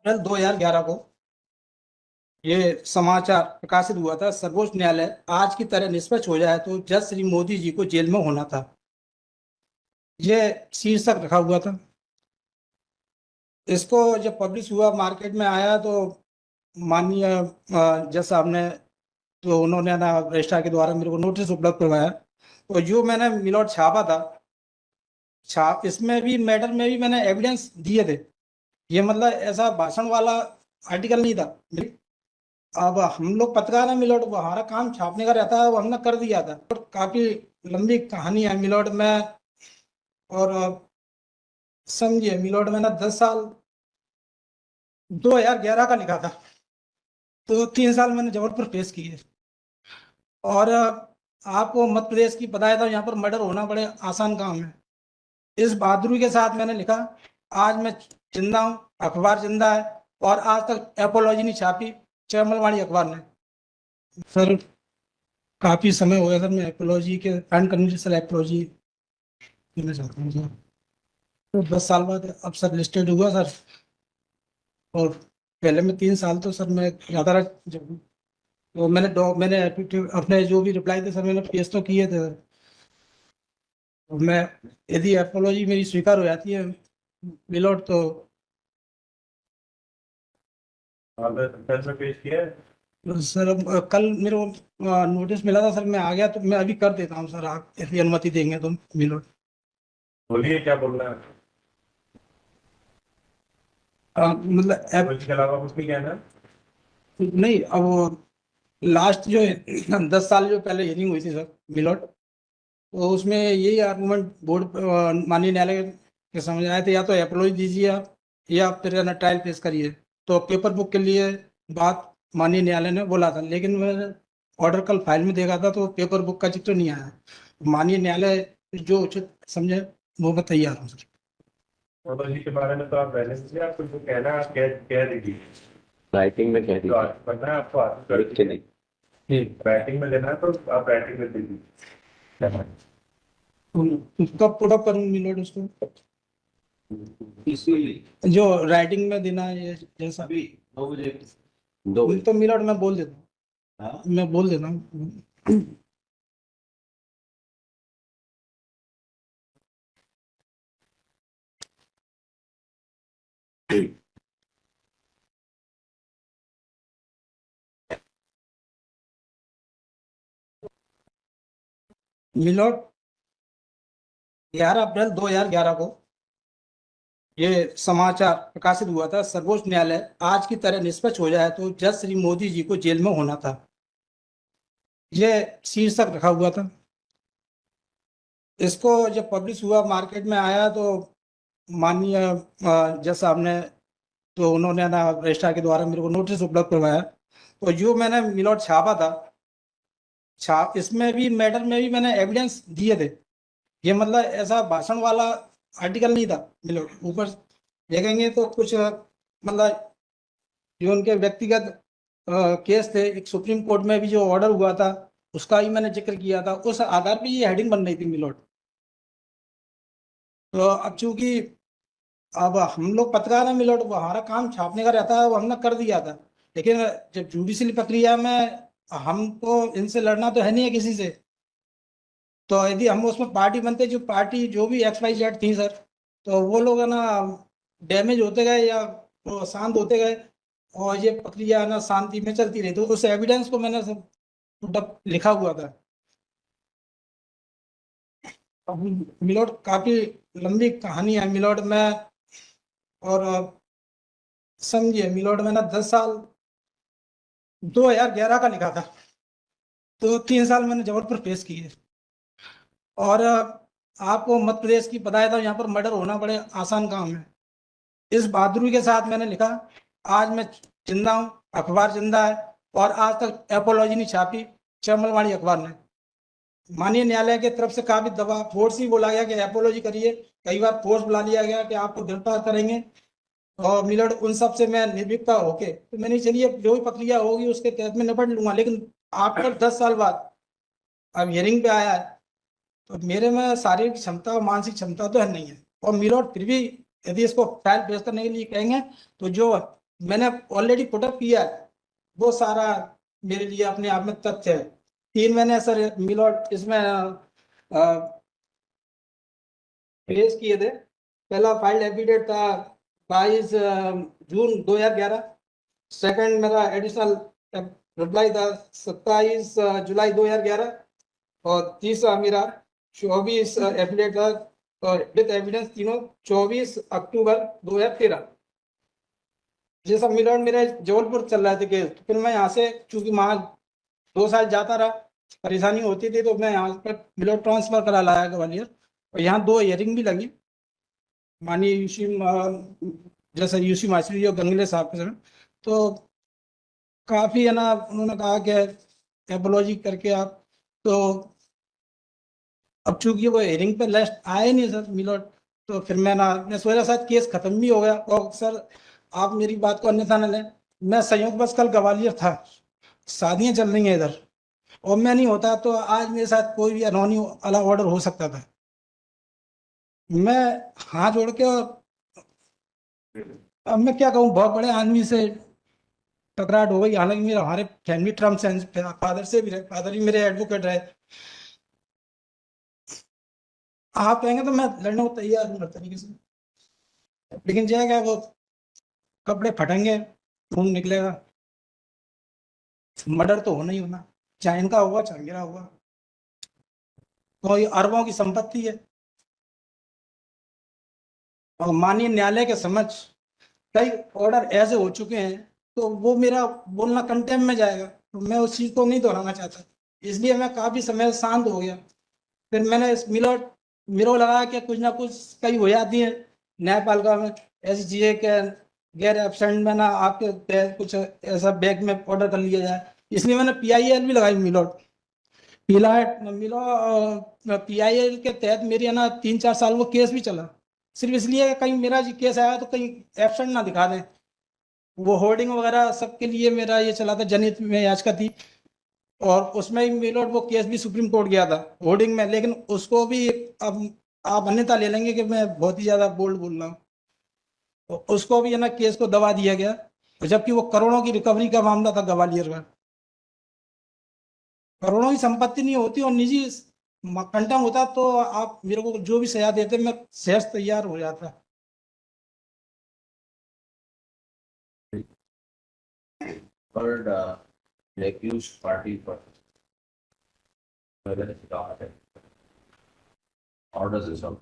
अप्रैल 2011 को ये समाचार प्रकाशित हुआ था। सर्वोच्च न्यायालय आज की तरह निष्पक्ष हो जाए तो जज श्री मोदी जी को जेल में होना था, यह शीर्षक रखा हुआ था। इसको जब पब्लिश हुआ, मार्केट में आया, तो माननीय जज साहब ने, तो उन्होंने ना रजिस्ट्रार के द्वारा मेरे को नोटिस उपलब्ध करवाया। तो जो मैंने मिलॉट छापा था, इसमें भी मैटर में भी मैंने एविडेंस दिए थे। ये मतलब ऐसा भाषण वाला आर्टिकल नहीं था। अब हम लोग पत्रकार हैं मिलोट, वो हमारा काम छापने का रहता है, वो हमने कर दिया था। और काफी लंबी कहानी है मिलोट में। और समझिए मिलोट मैंने 10 साल 2011 का लिखा था, तो 3 साल मैंने जबलपुर फेस किए। और आपको मध्य प्रदेश की बताया था, यहाँ पर मर्डर होना बड़े आसान काम है। इस बहादुरी के साथ मैंने लिखा। आज मैं जिंदा हूँ, अखबार जिंदा है, और आज तक एपोलॉजी नहीं छापी चैमलवाड़ी अखबार ने। सर काफी समय हो गया सर, मैं एपोलॉजी के अनकंडीशनल एपोलॉजी देना चाहता हूँ सर। तो 10 साल बाद अब सर लिस्टेड हुआ सर। और पहले में 3 साल तो सर मैं यातायात जब, तो मैंने अपने जो भी रिप्लाई थे सर, मैंने पेश तो किए थे सर। तो मैं, यदि एपोलॉजी मेरी स्वीकार हो जाती है मिलोट, तो पेश किया है। सर अब कल मेरे को नोटिस मिला था सर, मैं आ गया, तो मैं अभी कर देता हूँ सर, आप यदि अनुमति देंगे तो मिलोट। बोलिए क्या बोलना है। मतलब इसके अलावा कुछ नहीं कहना है? नहीं, अब लास्ट जो है 10 साल जो पहले हियरिंग हुई थी सर मिलोट, तो उसमें यही आर्गूमेंट बोर्ड माननीय न्यायालय के समझ आए थे, या तो अप्रोच दीजिए आप, या फिर ना ट्रायल पेश करिए। तो पेपर बुक के लिए बात माननीय न्यायालय ने बोला था, लेकिन मैंने ऑर्डर कल फाइल में देखा था, तो पेपर बुक का चित्र नहीं आया। माननीय न्यायालय जो उचित समझे वो मैं तैयार हूँ सर। फोटोलॉजी के बारे में तो आप पहले से आपको जो कहना है आप कह दीजिए। राइटिंग में कह तो दीजिए, पढ़ना है आपको आगे लिख के नहीं। राइटिंग में लेना है तो आप राइटिंग में दीजिए। कब पुटअप करूँ मिलोट उसको, जो राइटिंग में देना है ये जैसा भी 2 बजे 2 बजे तो मिलोट मैं बोल देता हूँ। हाँ? मैं बोल देता हूँ। मिलोट 11 अप्रैल 2011 को ये समाचार प्रकाशित हुआ था। सर्वोच्च न्यायालय आज की तरह निष्पक्ष हो जाए तो जज श्री मोदी जी को जेल में होना था, यह शीर्षक रखा हुआ था। इसको जब पब्लिश हुआ, मार्केट में आया, तो माननीय जज साहब ने, तो उन्होंने ना रजिस्ट्रार के द्वारा मेरे को नोटिस उपलब्ध करवाया। तो जो मैंने मिलोट छापा था, इसमें भी मैटर में भी मैंने एविडेंस दिए थे। ये मतलब ऐसा भाषण वाला आर्टिकल नहीं था मिलोट। ऊपर देखेंगे तो कुछ मतलब जो उनके व्यक्तिगत केस थे, एक सुप्रीम कोर्ट में भी जो ऑर्डर हुआ था उसका भी मैंने जिक्र किया था, उस आधार पे ये हेडिंग बन रही थी मिलोट। तो अब चूंकि अब हम लोग पत्रकार हैं मिलोट, वो हमारा काम छापने का रहता है, वो हमने कर दिया था। लेकिन जब जुडिशरी प्रक्रिया में हमको इनसे लड़ना तो है नहीं है किसी से, तो यदि हम उसमें पार्टी बनते, जो पार्टी जो भी XYZ थी सर, तो वो लोग है ना डैमेज होते गए या वो शांत होते गए, और ये प्रक्रिया है ना शांति में चलती रही। तो उस एविडेंस को मैंने सब लिखा हुआ था। अब मिलोट काफी लंबी कहानी है मिलोट में। और समझिए मिलोट मैंने 10 साल 2011 का लिखा था, तो 3 साल मैंने जबलपुर फेस किए। और आपको मध्य प्रदेश की बताया था, यहाँ पर मर्डर होना बड़े आसान काम है। इस बहादुरी के साथ मैंने लिखा। आज मैं जिंदा हूँ, अखबार जिंदा है, और आज तक एपोलॉजी नहीं छापी चैमलवाड़ी अखबार ने। माननीय न्यायालय की तरफ से काफी दबाव, फोर्स ही बोला गया कि एपोलॉजी करिए। कई बार फोर्स बुला लिया गया कि आपको गिरफ्तार करेंगे, और मिलट उन सब से मैं निर्भीकता होके, तो मैंने चलिए जो भी प्रक्रिया होगी उसके तहत में निपट लूंगा। लेकिन आफ्टर 10 साल बाद अब हियरिंग पे आया है, तो मेरे में शारीरिक क्षमता और मानसिक क्षमता तो है नहीं है। और मिलोट फिर भी यदि इसको फाइल पेश करने के लिए कहेंगे, तो जो मैंने ऑलरेडी पुटअप किया है, वो सारा मेरे लिए अपने आप में तथ्य है। 3 मैंने सर मिलॉट इसमें पेश किए थे। पहला फाइल एफिडेविट था 22 जून 2011। सेकंड मेरा एडिशनल रिप्लाई था 27 जुलाई 2011। और तीसरा मेरा 24 एफिडेविट था विद एविडेंस, तीनों 24 अक्टूबर 2013। ये सब मिलॉट मेरे जबलपुर चल रहे थे केस। तो फिर मैं यहाँ से, चूंकि वहाँ 2 साल जाता रहा, परेशानी होती थी, तो मैं यहाँ पर मिलॉट ट्रांसफर करा लाया ग्वालियर। और यहाँ 2 हियरिंग भी लगी माननीय यूसी, जैसे यूसी मास्टरी और गंगले साहब के समय। तो काफ़ी है ना, उन्होंने कहा कि एपोलॉजी करके आप, तो अब चूंकि वो हियरिंग पे लास्ट आए नहीं सर मिलॉट, तो फिर मैं सोचा शायद केस खत्म भी हो गया। और सर आप मेरी बात को अन्यथा न लें, मैं संयोग बस कल ग्वालियर था, शादियां चल रही हैं इधर, और मैं नहीं होता तो आज मेरे साथ कोई भी अनहोनी वाला ऑर्डर हो सकता था। मैं हाथ जोड़ के, अब मैं क्या कहूँ, बहुत बड़े आदमी से टकराट हो गई। हालांकि मेरा हमारे फैमिली टर्म्स हैं, फादर से भी रहे, फादर भी मेरे एडवोकेट रहे। आप कहेंगे तो मैं लड़ने को तैयार हूँ हर तरीके से, लेकिन जाएगा वो कपड़े फटेंगे, खून निकलेगा। मर्डर तो होना ही होना, चाहे इनका हुआ चाहे मेरा हुआ। तो ये अरबों की संपत्ति है, और माननीय न्यायालय के समझ कई ऑर्डर ऐसे हो चुके हैं, तो वो मेरा बोलना कंटेम्प्ट में जाएगा, तो मैं उस चीज़ को नहीं दोहराना चाहता। इसलिए मैं काफ़ी समय शांत हो गया। फिर मैंने इस मेरे को लगा कि कुछ ना कुछ कई हो जाती है न्यायपालिका में ऐसी चीज़ें कि गैर एबसेंट में ना आपके कुछ ऐसा बैग में ऑर्डर कर लिया जाए। इसलिए मैंने PIL भी लगाई मिलॉट PIL के तहत मेरी है ना 3-4 साल वो केस भी चला, सिर्फ इसलिए कि कहीं मेरा केस आया तो कहीं एबसेंट ना दिखा दें। वो होर्डिंग वगैरह सबके लिए मेरा ये चला था, जनहित में याचिका थी, और उसमें ही मिलोट वो केस भी सुप्रीम कोर्ट गया था होर्डिंग में। लेकिन उसको भी अब आप अन्यथा ले लेंगे कि मैं बहुत ही ज़्यादा बोल्ड बोल रहा हूँ, तो उसको भी है ना केस को दबा दिया गया, जबकि वो करोड़ों की रिकवरी का मामला था ग्वालियर का। करोड़ों की संपत्ति नहीं होती और निजी कंटम होता तो आप मेरे को जो भी सजा देते मैं सहज तैयार हो जाता। Heard the accused party for whether it's God. Orders is up.